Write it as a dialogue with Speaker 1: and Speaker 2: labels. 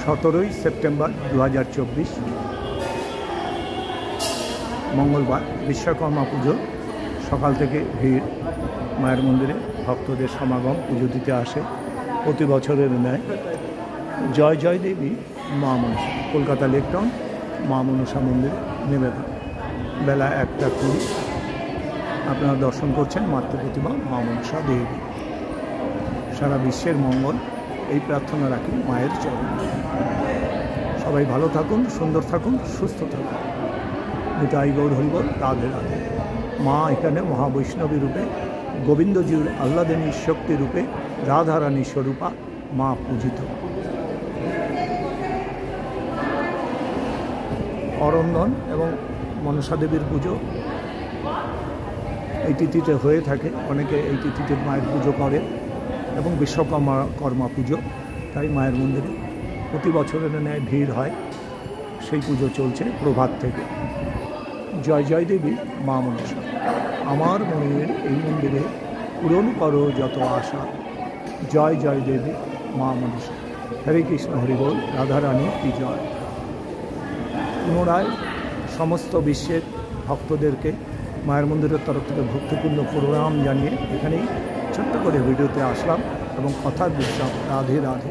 Speaker 1: 17ই September 2024 মঙ্গলবার বিশ্বকর্মা পুজো। সকাল থেকে ভিড় মায়ের মন্দিরে, ভক্তদের সমাগম পুজো দিতে আসে প্রতি বছরের ন্যায়। জয় জয় দেবী মা মনসা, কলকাতা লেকটাউন মা মনসা মন্দিরে নিবেদন। বেলা 1:20 আপনারা দর্শন করছেন মাতৃ প্রতিমা মা মনসা দেবী। সারা বিশ্বের মঙ্গল এই প্রার্থনা রাখি মায়ের চরণে। সবাই ভালো থাকুন, সুন্দর থাকুন, সুস্থ থাকুন। নিতাই গৌর হরিবল, রাধে রাধে। মা এখানে মহাবৈষ্ণবী রূপে, গোবিন্দজির আহ্লাদিনী শক্তি রূপে, রাধারানী স্বরূপা মা পূজিত। অরন্ধন এবং মনসা দেবীর পুজো এই তিথিতে হয়ে থাকে। অনেকে এই তিথিতে মায়ের পুজো করে এবং বিশ্বকর্মা পুজো, তাই মায়ের মন্দিরে প্রতি বছরের ন্যায় ভিড় হয়। সেই পুজো চলছে প্রভাত থেকে। জয় জয় দেবী মা মনসা, আমার মনের এই মন্দিরে পূরণ করো যত আশা। জয় জয় দেবী মা মনসা। হরে কৃষ্ণ হরি বল, রাধারানী কি জয়। পুনরায় সমস্ত বিশ্বের ভক্তদেরকে মায়ের মন্দিরের তরফ থেকে ভক্তিপূর্ণ প্রণাম জানিয়ে এখানেই ছোট্ট করে ভিডিওতে আসলাম এবং কথার বিশ্রাম। রাধে রাধে।